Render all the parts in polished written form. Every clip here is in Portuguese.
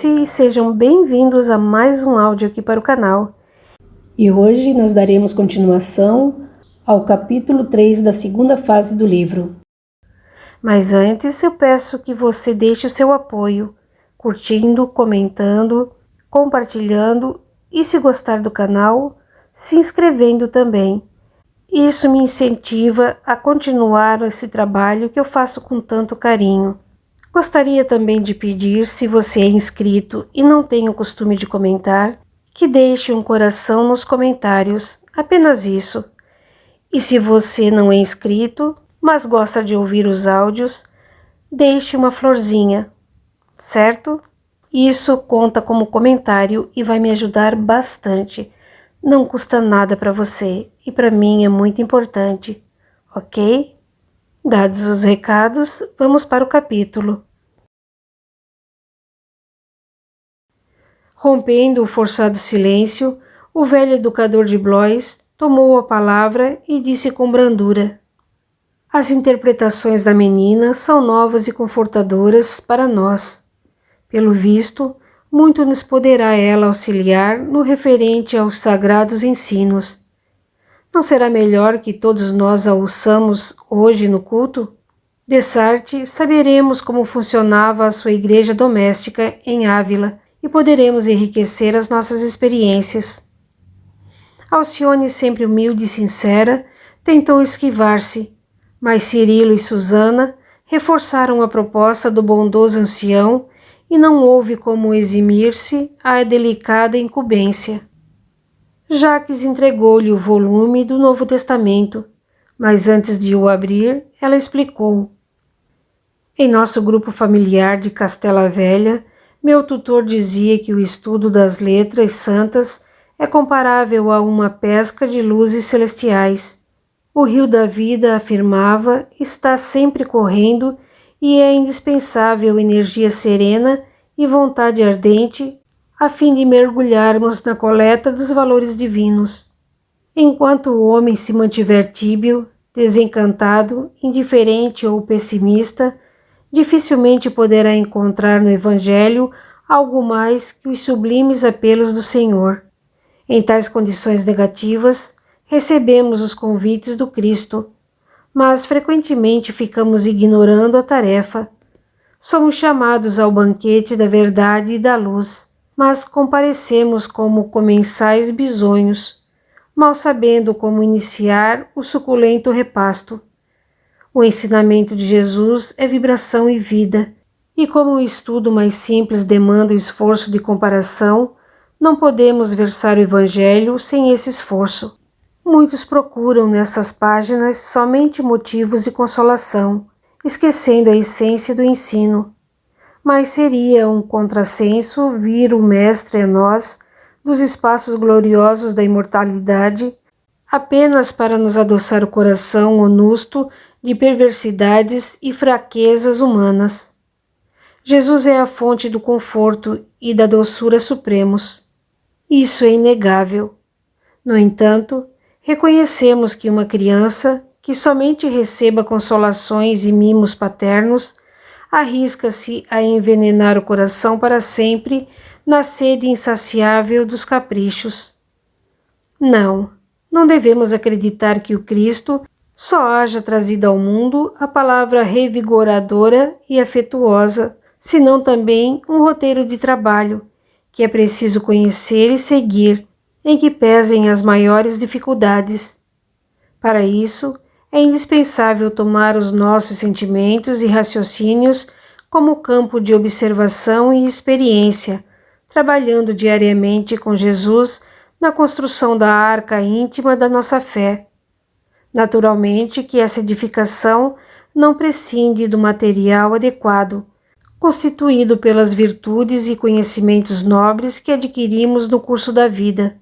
noite e sejam bem-vindos a mais um áudio aqui para o canal. E hoje nós daremos continuação ao capítulo 3 da segunda fase do livro. Mas antes eu peço que você deixe o seu apoio, curtindo, comentando, compartilhando e, se gostar do canal, se inscrevendo também. Isso me incentiva a continuar esse trabalho que eu faço com tanto carinho. Gostaria também de pedir, se você é inscrito e não tem o costume de comentar, que deixe um coração nos comentários, apenas isso. E se você não é inscrito, mas gosta de ouvir os áudios, deixe uma florzinha, certo? Isso conta como comentário e vai me ajudar bastante. Não custa nada para você e para mim é muito importante, ok? Dados os recados, vamos para o capítulo. Rompendo o forçado silêncio, o velho educador de Blois tomou a palavra e disse com brandura: as interpretações da menina são novas e confortadoras para nós. Pelo visto, muito nos poderá ela auxiliar no referente aos sagrados ensinos. Não será melhor que todos nós a ouçamos hoje no culto? De Sarte, saberemos como funcionava a sua igreja doméstica em Ávila e poderemos enriquecer as nossas experiências. Alcione, sempre humilde e sincera, tentou esquivar-se, mas Cirilo e Susana reforçaram a proposta do bondoso ancião e não houve como eximir-se à delicada incumbência. Jacques entregou-lhe o volume do Novo Testamento, mas antes de o abrir, ela explicou: em nosso grupo familiar de Castela Velha, meu tutor dizia que o estudo das letras santas é comparável a uma pesca de luzes celestiais. O rio da vida, afirmava, está sempre correndo e é indispensável energia serena e vontade ardente a fim de mergulharmos na coleta dos valores divinos. Enquanto o homem se mantiver tíbio, desencantado, indiferente ou pessimista, dificilmente poderá encontrar no Evangelho algo mais que os sublimes apelos do Senhor. Em tais condições negativas, recebemos os convites do Cristo, mas frequentemente ficamos ignorando a tarefa. Somos chamados ao banquete da verdade e da luz, mas comparecemos como comensais bisonhos, mal sabendo como iniciar o suculento repasto. O ensinamento de Jesus é vibração e vida, e como o estudo mais simples demanda o esforço de comparação, não podemos versar o Evangelho sem esse esforço. Muitos procuram nessas páginas somente motivos de consolação, esquecendo a essência do ensino. Mas seria um contrassenso vir o Mestre a nós, dos espaços gloriosos da imortalidade, apenas para nos adoçar o coração honesto de perversidades e fraquezas humanas. Jesus é a fonte do conforto e da doçura supremos. Isso é inegável. No entanto, reconhecemos que uma criança que somente receba consolações e mimos paternos arrisca-se a envenenar o coração para sempre na sede insaciável dos caprichos. Não devemos acreditar que o Cristo só haja trazido ao mundo a palavra revigoradora e afetuosa, senão também um roteiro de trabalho, que é preciso conhecer e seguir, em que pesem as maiores dificuldades. Para isso, é indispensável tomar os nossos sentimentos e raciocínios como campo de observação e experiência, trabalhando diariamente com Jesus na construção da arca íntima da nossa fé. Naturalmente que essa edificação não prescinde do material adequado, constituído pelas virtudes e conhecimentos nobres que adquirimos no curso da vida.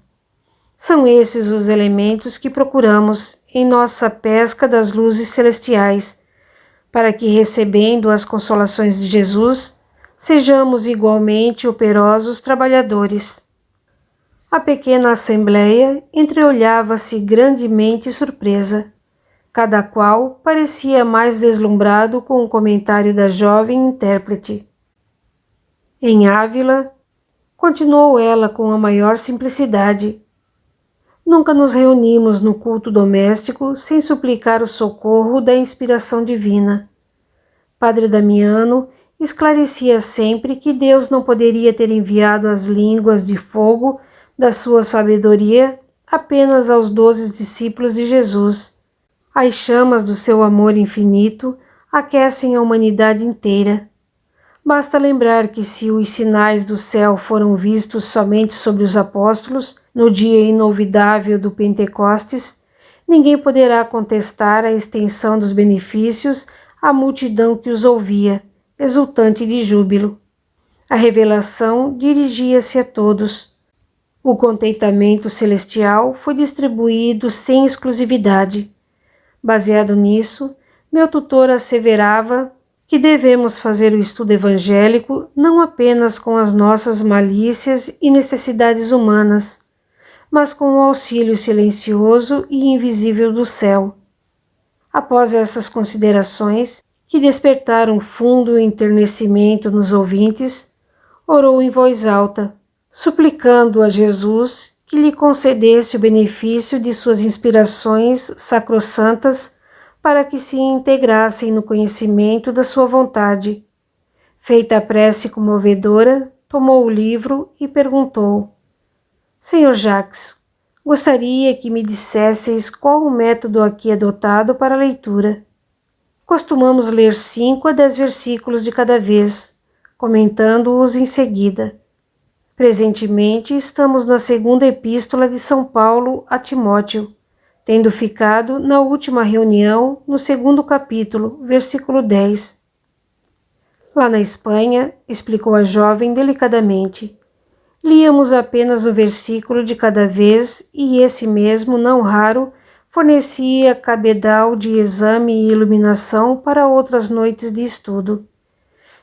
São esses os elementos que procuramos em nossa pesca das luzes celestiais, para que, recebendo as consolações de Jesus, sejamos igualmente operosos trabalhadores. A pequena assembleia entreolhava-se grandemente surpresa. Cada qual parecia mais deslumbrado com o comentário da jovem intérprete. Em Ávila, Continuou ela com a maior simplicidade. Nunca nos reunimos no culto doméstico sem suplicar o socorro da inspiração divina. Padre Damiano esclarecia sempre que Deus não poderia ter enviado as línguas de fogo da sua sabedoria apenas aos 12 discípulos de Jesus. As chamas do seu amor infinito aquecem a humanidade inteira. Basta lembrar que se os sinais do céu foram vistos somente sobre os apóstolos, no dia inolvidável do Pentecostes, ninguém poderá contestar a extensão dos benefícios à multidão que os ouvia, exultante de júbilo. A revelação dirigia-se a todos. O contentamento celestial foi distribuído sem exclusividade. Baseado nisso, meu tutor asseverava que devemos fazer o estudo evangélico não apenas com as nossas malícias e necessidades humanas, mas com o auxílio silencioso e invisível do céu. Após essas considerações, que despertaram fundo enternecimento nos ouvintes, orou em voz alta, suplicando a Jesus que lhe concedesse o benefício de suas inspirações sacrossantas para que se integrassem no conhecimento da sua vontade. Feita a prece comovedora, tomou o livro e perguntou: Senhor Jacques, gostaria que me dissesseis qual o método aqui adotado para a leitura. Costumamos ler 5 a 10 versículos de cada vez, comentando-os em seguida. Presentemente estamos na segunda epístola de São Paulo a Timóteo, tendo ficado na última reunião no 2º capítulo, versículo 10. Lá na Espanha, explicou a jovem delicadamente, líamos apenas um versículo de cada vez e esse mesmo, não raro, fornecia cabedal de exame e iluminação para outras noites de estudo.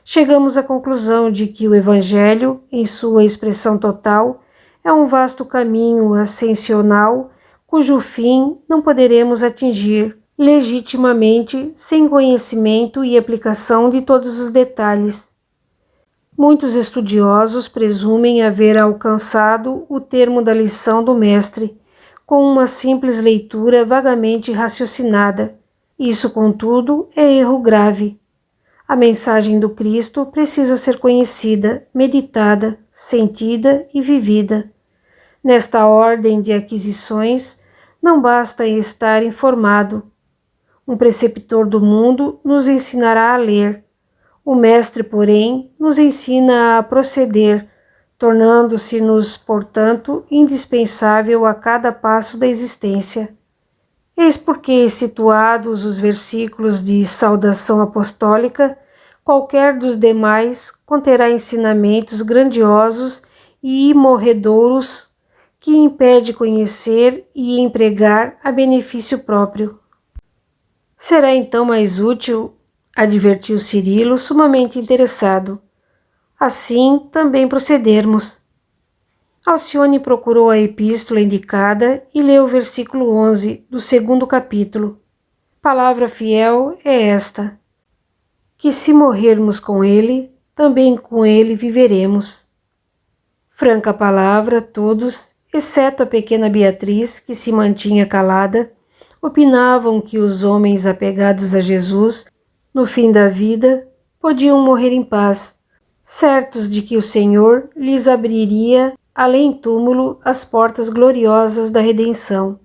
Chegamos à conclusão de que o Evangelho, em sua expressão total, é um vasto caminho ascensional cujo fim não poderemos atingir legitimamente sem conhecimento e aplicação de todos os detalhes. Muitos estudiosos presumem haver alcançado o termo da lição do mestre, com uma simples leitura vagamente raciocinada. Isso, contudo, é erro grave. A mensagem do Cristo precisa ser conhecida, meditada, sentida e vivida. Nesta ordem de aquisições, não basta estar informado. Um preceptor do mundo nos ensinará a ler. O mestre, porém, nos ensina a proceder, tornando-se-nos, portanto, indispensável a cada passo da existência. Eis porque, situados os versículos de saudação apostólica, qualquer dos demais conterá ensinamentos grandiosos e imorredouros que impede conhecer e empregar a benefício próprio. Será então mais útil, advertiu Cirilo, sumamente interessado. Assim também procedermos. Alcione procurou a epístola indicada e leu o versículo 11 do 2º capítulo. Palavra fiel é esta: que se morrermos com ele, também com ele viveremos. Franca palavra, todos, exceto a pequena Beatriz, que se mantinha calada, opinavam que os homens apegados a Jesus, no fim da vida, podiam morrer em paz, certos de que o Senhor lhes abriria, além túmulo, as portas gloriosas da redenção.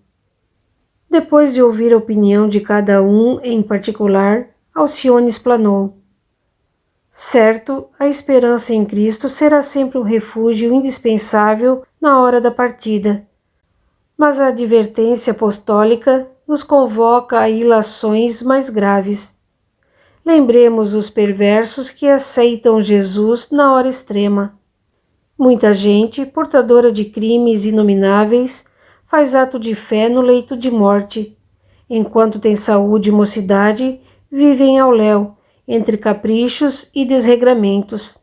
Depois de ouvir a opinião de cada um em particular, Alcione explanou: certo, a esperança em Cristo será sempre um refúgio indispensável na hora da partida, mas a advertência apostólica nos convoca a ilações mais graves. Lembremos os perversos que aceitam Jesus na hora extrema. Muita gente, portadora de crimes inomináveis, faz ato de fé no leito de morte. Enquanto tem saúde e mocidade, vivem ao léu, entre caprichos e desregramentos.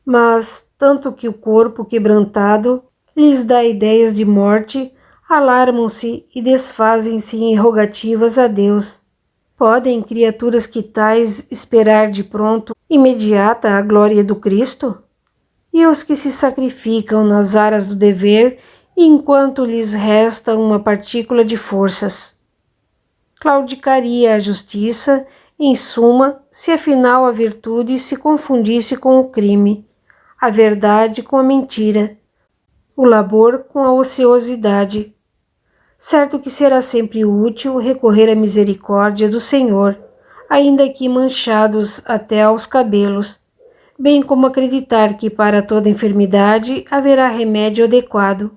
Mas, tanto que o corpo quebrantado lhes dá ideias de morte, alarmam-se e desfazem-se em rogativas a Deus. Podem criaturas que tais esperar de pronto, imediata, a glória do Cristo? e os que se sacrificam nas aras do dever enquanto lhes resta uma partícula de forças. Claudicaria a justiça, em suma, se afinal a virtude se confundisse com o crime, a verdade com a mentira, o labor com a ociosidade. Certo que será sempre útil recorrer à misericórdia do Senhor, ainda que manchados até aos cabelos, bem como acreditar que para toda enfermidade haverá remédio adequado.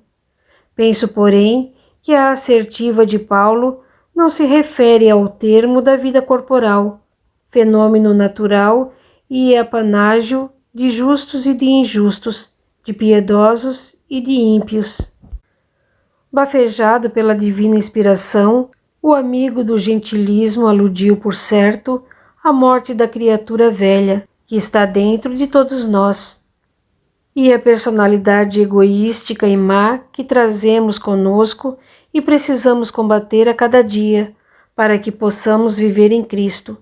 Penso, porém, que a assertiva de Paulo não se refere ao termo da vida corporal, fenômeno natural e apanágio de justos e de injustos, de piedosos e de ímpios. Bafejado pela divina inspiração, o amigo do gentilismo aludiu, por certo, à morte da criatura velha, que está dentro de todos nós, e a personalidade egoística e má que trazemos conosco e precisamos combater a cada dia, para que possamos viver em Cristo.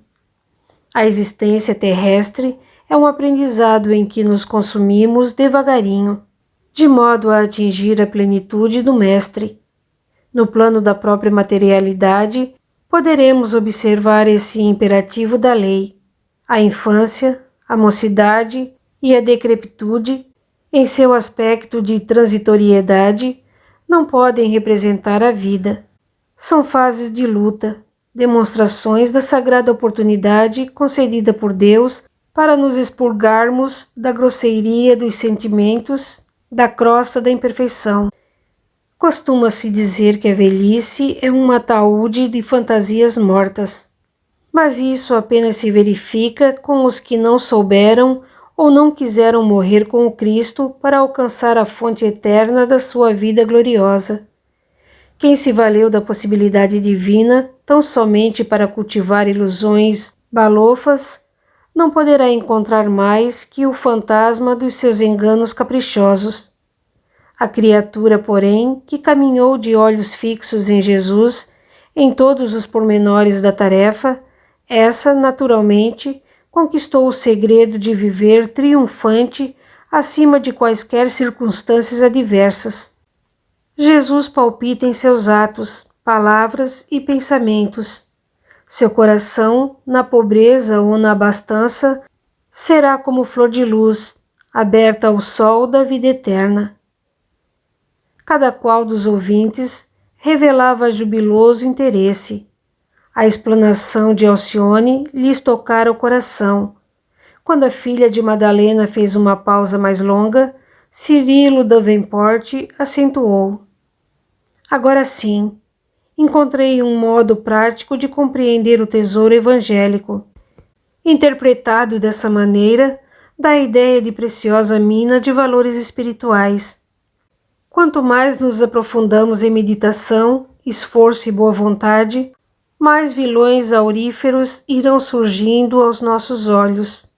A existência terrestre é um aprendizado em que nos consumimos devagarinho, de modo a atingir a plenitude do Mestre. No plano da própria materialidade, poderemos observar esse imperativo da lei. A infância, a mocidade e a decrepitude, em seu aspecto de transitoriedade, não podem representar a vida. São fases de luta, demonstrações da sagrada oportunidade concedida por Deus para nos expurgarmos da grosseria dos sentimentos, da crosta da imperfeição. Costuma-se dizer que a velhice é um ataúde de fantasias mortas, mas isso apenas se verifica com os que não souberam ou não quiseram morrer com o Cristo para alcançar a fonte eterna da sua vida gloriosa. Quem se valeu da possibilidade divina tão somente para cultivar ilusões balofas, não poderá encontrar mais que o fantasma dos seus enganos caprichosos. A criatura, porém, que caminhou de olhos fixos em Jesus, em todos os pormenores da tarefa, essa, naturalmente, conquistou o segredo de viver triunfante acima de quaisquer circunstâncias adversas. Jesus palpita em seus atos, palavras e pensamentos. Seu coração, na pobreza ou na abastança, será como flor de luz, aberta ao sol da vida eterna. Cada qual dos ouvintes revelava jubiloso interesse. A explanação de Alcione lhes tocara o coração. Quando a filha de Madalena fez uma pausa mais longa, Cirilo Davenport acentuou: agora sim, encontrei um modo prático de compreender o tesouro evangélico. Interpretado dessa maneira, dá a ideia de preciosa mina de valores espirituais. Quanto mais nos aprofundamos em meditação, esforço e boa vontade, mais vilões auríferos irão surgindo aos nossos olhos.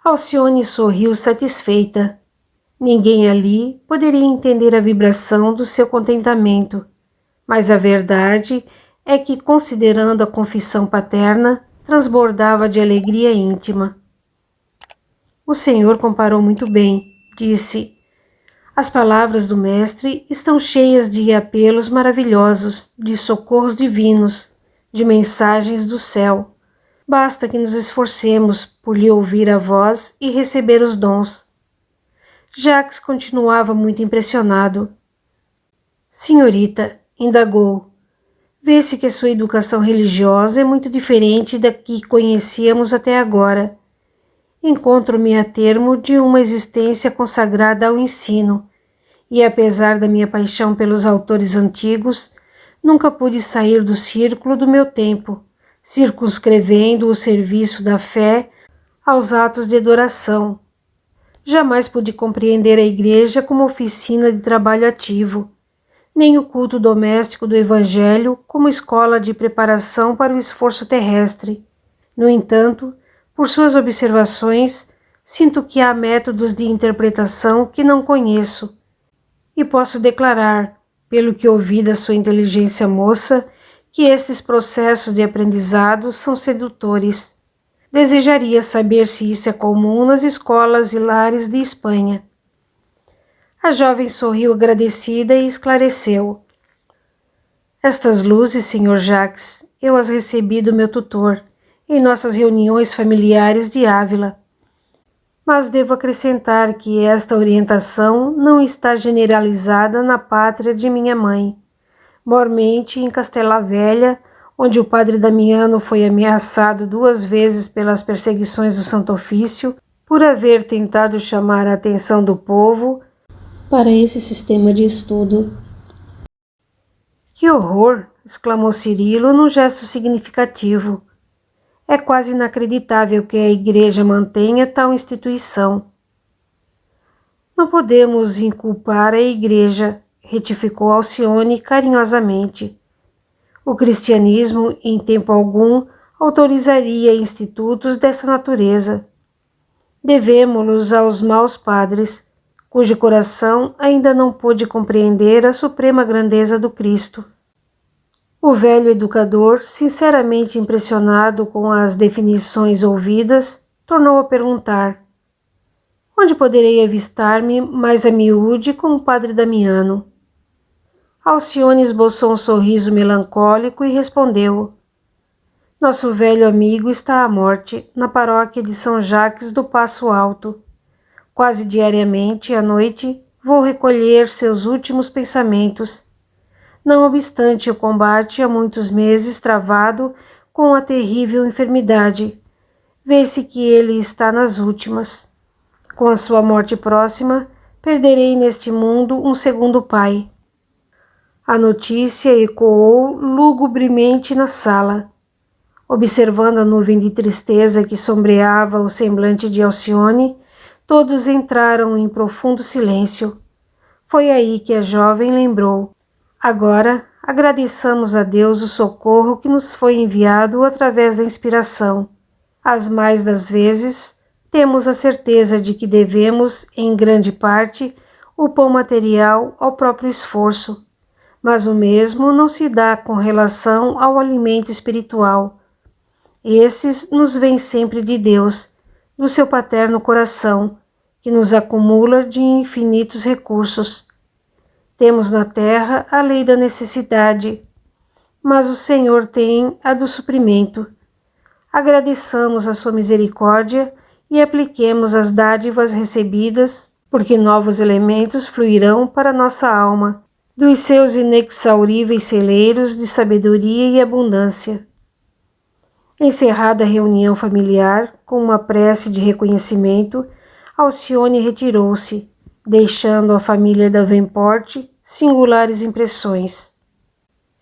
Alcione sorriu satisfeita. Ninguém ali poderia entender a vibração do seu contentamento, mas a verdade é que, considerando a confissão paterna, transbordava de alegria íntima. O Senhor comparou muito bem, disse. As palavras do Mestre estão cheias de apelos maravilhosos, de socorros divinos, de mensagens do céu. Basta que nos esforcemos por lhe ouvir a voz e receber os dons. Jacques continuava muito impressionado. Senhorita, indagou, vê-se que sua educação religiosa é muito diferente da que conhecíamos até agora. Encontro-me a termo de uma existência consagrada ao ensino, e apesar da minha paixão pelos autores antigos, nunca pude sair do círculo do meu tempo, circunscrevendo o serviço da fé aos atos de adoração. Jamais pude compreender a Igreja como oficina de trabalho ativo, nem o culto doméstico do Evangelho como escola de preparação para o esforço terrestre. No entanto, por suas observações, sinto que há métodos de interpretação que não conheço, e posso declarar, pelo que ouvi da sua inteligência moça, que esses processos de aprendizado são sedutores. Desejaria saber se isso é comum nas escolas e lares de Espanha. A jovem sorriu agradecida e esclareceu. Estas luzes, Sr. Jacques, eu as recebi do meu tutor em nossas reuniões familiares de Ávila. Mas devo acrescentar que esta orientação não está generalizada na pátria de minha mãe, mormente em Castela Velha, onde o padre Damiano foi ameaçado 2 vezes pelas perseguições do Santo Ofício por haver tentado chamar a atenção do povo para esse sistema de estudo. Que horror! Exclamou Cirilo num gesto significativo. É quase inacreditável que a Igreja mantenha tal instituição. Não podemos inculpar a Igreja, retificou Alcione carinhosamente. O cristianismo, em tempo algum, autorizaria institutos dessa natureza. Devemo-los aos maus padres, cujo coração ainda não pôde compreender a suprema grandeza do Cristo. O velho educador, sinceramente impressionado com as definições ouvidas, tornou a perguntar: onde poderei avistar-me mais a miúde com o padre Damiano? Alcione esboçou um sorriso melancólico e respondeu: nosso velho amigo está à morte, na paróquia de São Jacques do Passo Alto. Quase diariamente, à noite, vou recolher seus últimos pensamentos. Não obstante o combate há muitos meses travado com a terrível enfermidade, vê-se que ele está nas últimas. Com a sua morte próxima, perderei neste mundo um segundo pai. A notícia ecoou lugubremente na sala. Observando a nuvem de tristeza que sombreava o semblante de Alcione, todos entraram em profundo silêncio. Foi aí que a jovem lembrou: agora agradeçamos a Deus o socorro que nos foi enviado através da inspiração. As mais das vezes, temos a certeza de que devemos, em grande parte, o pão material ao próprio esforço, mas o mesmo não se dá com relação ao alimento espiritual. Esses nos vêm sempre de Deus, do seu paterno coração, que nos acumula de infinitos recursos. Temos na terra a lei da necessidade, mas o Senhor tem a do suprimento. Agradeçamos a sua misericórdia e apliquemos as dádivas recebidas, porque novos elementos fluirão para nossa alma, dos seus inexauríveis celeiros de sabedoria e abundância. Encerrada a reunião familiar, com uma prece de reconhecimento, Alcione retirou-se, deixando à família Davenport singulares impressões.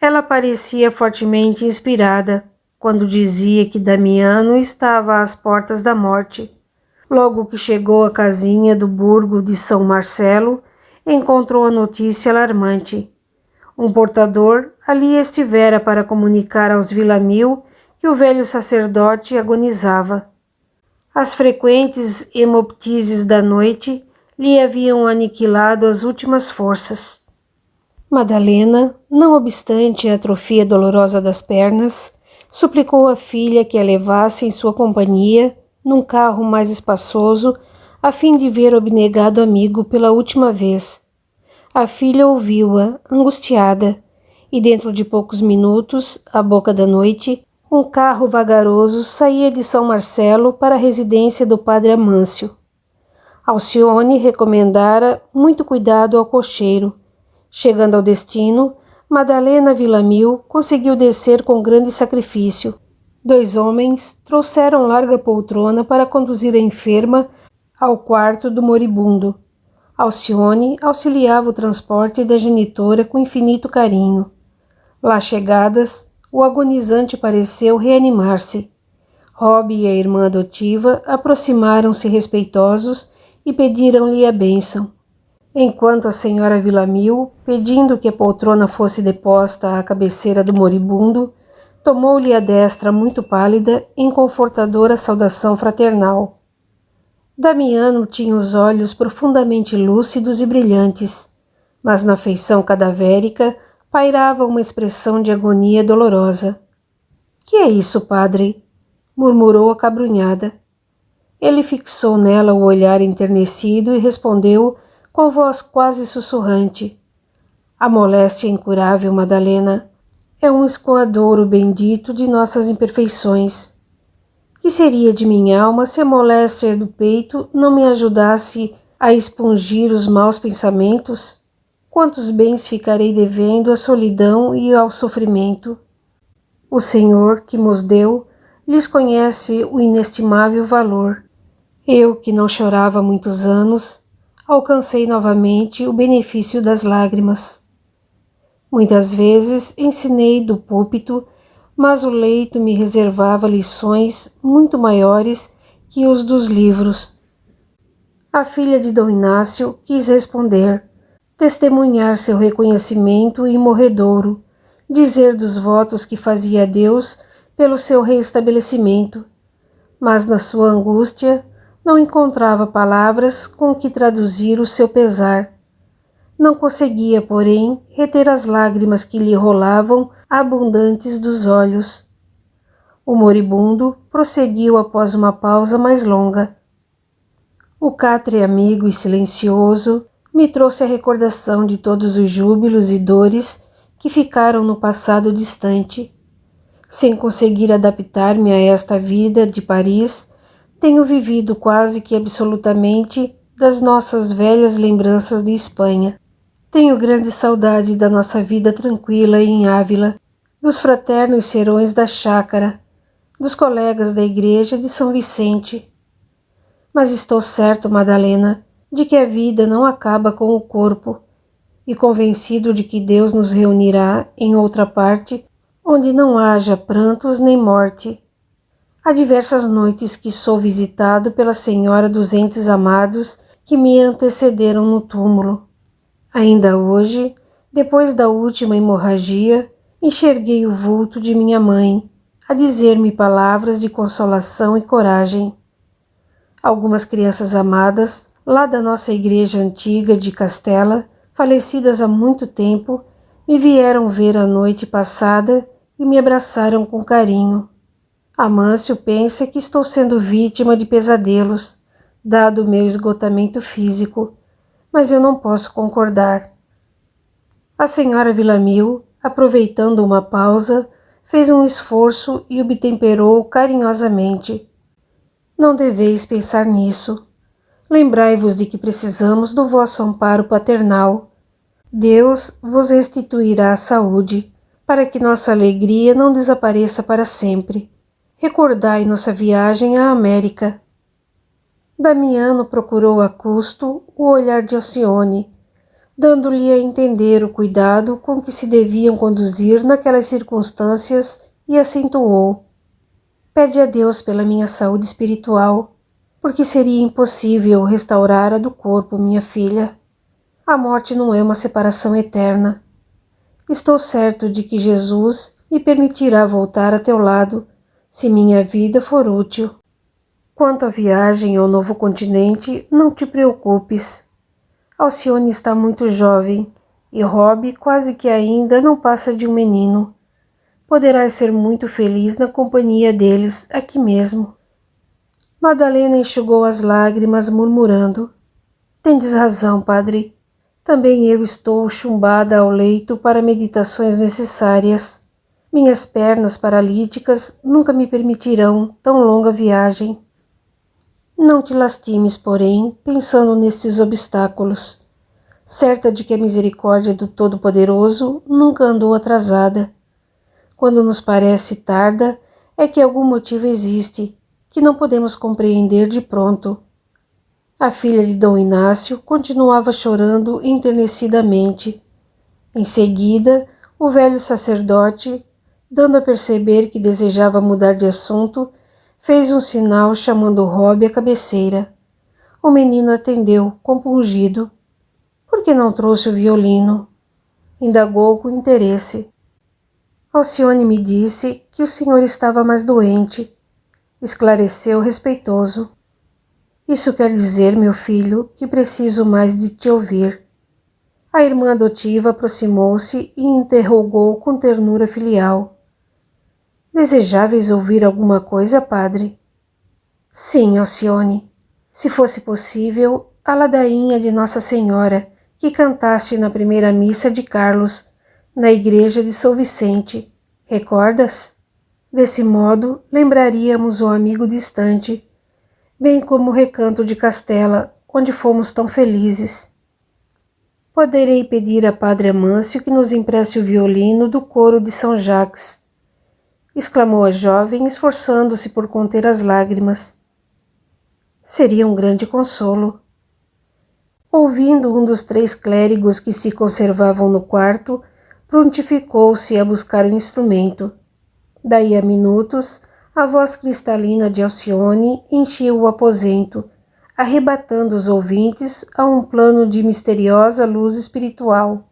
Ela parecia fortemente inspirada quando dizia que Damiano estava às portas da morte. Logo que chegou à casinha do burgo de São Marcelo, encontrou a notícia alarmante. Um portador ali estivera para comunicar aos Villamil que o velho sacerdote agonizava. As frequentes hemoptises da noite lhe haviam aniquilado as últimas forças. Madalena, não obstante a atrofia dolorosa das pernas, suplicou à filha que a levasse em sua companhia num carro mais espaçoso, a fim de ver o abnegado amigo pela última vez. A filha ouviu-a, angustiada, e dentro de poucos minutos, à boca da noite, um carro vagaroso saía de São Marcelo para a residência do padre Amâncio. Alcione recomendara muito cuidado ao cocheiro. Chegando ao destino, Madalena Villamil conseguiu descer com grande sacrifício. 2 homens trouxeram larga poltrona para conduzir a enferma ao quarto do moribundo. Alcione auxiliava o transporte da genitora com infinito carinho. Lá chegadas, o agonizante pareceu reanimar-se. Rob e a irmã adotiva aproximaram-se respeitosos e pediram-lhe a bênção, enquanto a senhora Villamil, pedindo que a poltrona fosse deposta à cabeceira do moribundo, tomou-lhe a destra muito pálida em confortadora saudação fraternal. Damiano tinha os olhos profundamente lúcidos e brilhantes, mas na feição cadavérica pairava uma expressão de agonia dolorosa. — Que é isso, padre? murmurou acabrunhada. Ele fixou nela o olhar enternecido e respondeu com voz quase sussurrante: a moléstia incurável, Madalena, é um escoadouro bendito de nossas imperfeições. Que seria de minha alma se a moléstia do peito não me ajudasse a expungir os maus pensamentos? Quantos bens ficarei devendo à solidão e ao sofrimento? O Senhor, que nos deu, lhes conhece o inestimável valor. Eu, que não chorava há muitos anos, alcancei novamente o benefício das lágrimas. Muitas vezes ensinei do púlpito, mas o leito me reservava lições muito maiores que os dos livros. A filha de Dom Inácio quis responder, testemunhar seu reconhecimento imorredouro, dizer dos votos que fazia a Deus pelo seu reestabelecimento, mas na sua angústia não encontrava palavras com que traduzir o seu pesar. Não conseguia, porém, reter as lágrimas que lhe rolavam abundantes dos olhos. O moribundo prosseguiu após uma pausa mais longa. O catre amigo e silencioso me trouxe a recordação de todos os júbilos e dores que ficaram no passado distante. Sem conseguir adaptar-me a esta vida de Paris, tenho vivido quase que absolutamente das nossas velhas lembranças de Espanha. Tenho grande saudade da nossa vida tranquila em Ávila, dos fraternos serões da chácara, dos colegas da igreja de São Vicente. Mas estou certo, Madalena, de que a vida não acaba com o corpo, e convencido de que Deus nos reunirá em outra parte, onde não haja prantos nem morte. Há diversas noites que sou visitado pela Senhora dos entes amados que me antecederam no túmulo. Ainda hoje, depois da última hemorragia, enxerguei o vulto de minha mãe, a dizer-me palavras de consolação e coragem. Algumas crianças amadas, lá da nossa igreja antiga de Castela, falecidas há muito tempo, me vieram ver a noite passada e me abraçaram com carinho. Amâncio pensa que estou sendo vítima de pesadelos, dado o meu esgotamento físico, mas eu não posso concordar. A senhora Villamil, aproveitando uma pausa, fez um esforço e obtemperou carinhosamente. Não deveis pensar nisso. Lembrai-vos de que precisamos do vosso amparo paternal. Deus vos restituirá a saúde, para que nossa alegria não desapareça para sempre. Recordai nossa viagem à América. Damiano procurou a custo o olhar de Alcione, dando-lhe a entender o cuidado com que se deviam conduzir naquelas circunstâncias, e acentuou: pede a Deus pela minha saúde espiritual, porque seria impossível restaurar a do corpo, minha filha. A morte não é uma separação eterna. Estou certo de que Jesus me permitirá voltar a teu lado, se minha vida for útil. Quanto à viagem ao novo continente, não te preocupes. Alcione está muito jovem e Rob quase que ainda não passa de um menino. Poderás ser muito feliz na companhia deles aqui mesmo. Madalena enxugou as lágrimas, murmurando: tendes razão, padre. Também eu estou chumbada ao leito para meditações necessárias. Minhas pernas paralíticas nunca me permitirão tão longa viagem. Não te lastimes, porém, pensando nestes obstáculos. Certa de que a misericórdia do Todo-Poderoso nunca andou atrasada. Quando nos parece tarda, é que algum motivo existe, que não podemos compreender de pronto. A filha de Dom Inácio continuava chorando enternecidamente. Em seguida, o velho sacerdote, dando a perceber que desejava mudar de assunto, fez um sinal chamando Rob à cabeceira. O menino atendeu, compungido. Por que não trouxe o violino? Indagou com interesse. Alcione me disse que o senhor estava mais doente. Esclareceu respeitoso. Isso quer dizer, meu filho, que preciso mais de te ouvir. A irmã adotiva aproximou-se e interrogou com ternura filial. Desejáveis ouvir alguma coisa, padre? Sim, Alcione. Se fosse possível, a ladainha de Nossa Senhora, que cantaste na primeira missa de Carlos, na igreja de São Vicente. Recordas? Desse modo, lembraríamos o amigo distante, bem como o recanto de Castela, onde fomos tão felizes. Poderei pedir a Padre Amâncio que nos empreste o violino do coro de São Jacques, exclamou a jovem, esforçando-se por conter as lágrimas. Seria um grande consolo. Ouvindo um dos 3 clérigos que se conservavam no quarto, prontificou-se a buscar o instrumento. Daí a minutos, a voz cristalina de Alcione enchia o aposento, arrebatando os ouvintes a um plano de misteriosa luz espiritual.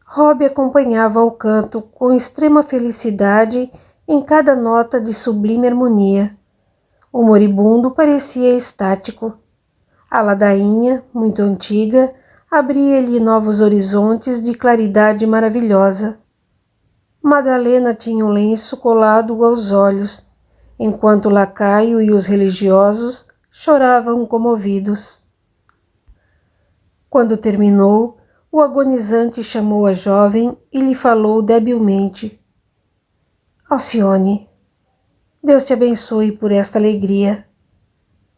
Rob acompanhava o canto com extrema felicidade em cada nota de sublime harmonia. O moribundo parecia estático. A ladainha, muito antiga, abria-lhe novos horizontes de claridade maravilhosa. Madalena tinha um lenço colado aos olhos, enquanto o lacaio e os religiosos choravam comovidos. Quando terminou, o agonizante chamou a jovem e lhe falou debilmente. Alcione, Deus te abençoe por esta alegria.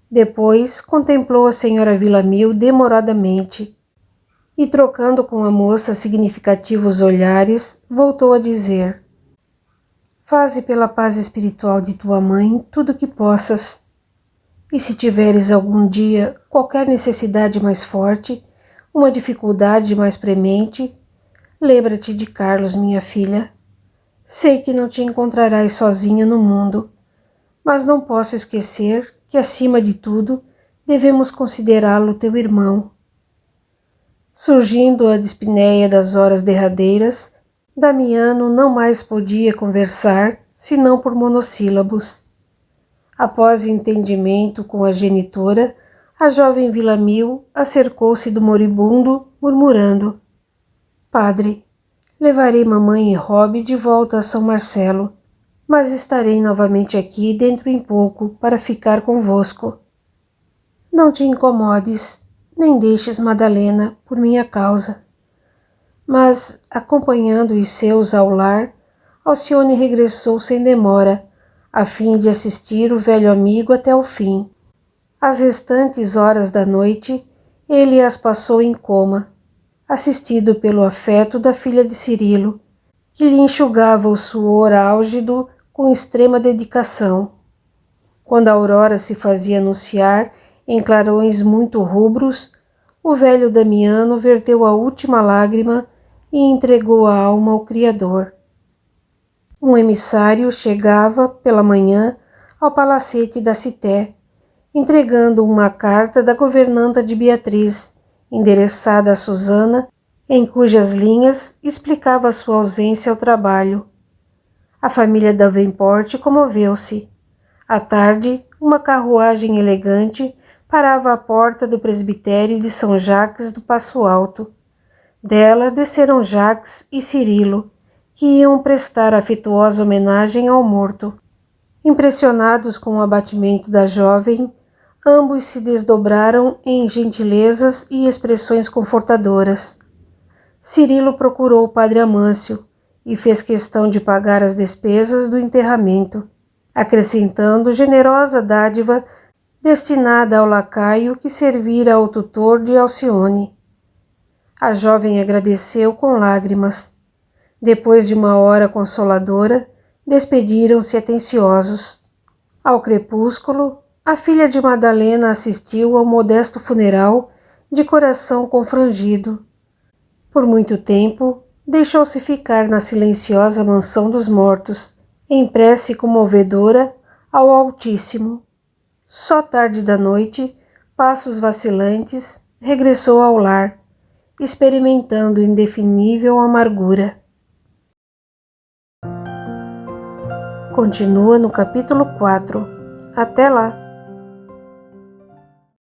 Depois contemplou a senhora Villamil demoradamente e, trocando com a moça significativos olhares, voltou a dizer: Faze pela paz espiritual de tua mãe tudo o que possas. E se tiveres algum dia qualquer necessidade mais forte, uma dificuldade mais premente, lembra-te de Carlos, minha filha. Sei que não te encontrarás sozinha no mundo, mas não posso esquecer que, acima de tudo, devemos considerá-lo teu irmão. Surgindo a dispneia das horas derradeiras, Damiano não mais podia conversar, senão por monossílabos. Após entendimento com a genitora, a jovem Villamil acercou-se do moribundo, murmurando: Padre, levarei mamãe e Rob de volta a São Marcelo, mas estarei novamente aqui dentro em pouco para ficar convosco. Não te incomodes, nem deixes Madalena por minha causa. Mas, acompanhando os seus ao lar, Alcione regressou sem demora, a fim de assistir o velho amigo até o fim. As restantes horas da noite, ele as passou em coma, assistido pelo afeto da filha de Cirilo, que lhe enxugava o suor álgido com extrema dedicação. Quando a aurora se fazia anunciar em clarões muito rubros, o velho Damiano verteu a última lágrima e entregou a alma ao Criador. Um emissário chegava, pela manhã, ao palacete da Cité, entregando uma carta da governanta de Beatriz, endereçada a Susana, em cujas linhas explicava sua ausência ao trabalho. A família Davenport comoveu-se. À tarde, uma carruagem elegante parava à porta do presbitério de São Jacques do Passo Alto. Dela desceram Jacques e Cirilo, que iam prestar afetuosa homenagem ao morto. Impressionados com o abatimento da jovem, ambos se desdobraram em gentilezas e expressões confortadoras. Cirilo procurou o padre Amâncio e fez questão de pagar as despesas do enterramento, acrescentando generosa dádiva destinada ao lacaio que servira ao tutor de Alcione. A jovem agradeceu com lágrimas. Depois de uma hora consoladora, despediram-se atenciosos. Ao crepúsculo, a filha de Madalena assistiu ao modesto funeral de coração confrangido. Por muito tempo, deixou-se ficar na silenciosa mansão dos mortos, em prece comovedora ao Altíssimo. Só tarde da noite, passos vacilantes, regressou ao lar, experimentando indefinível amargura. Continua no capítulo 4. Até lá!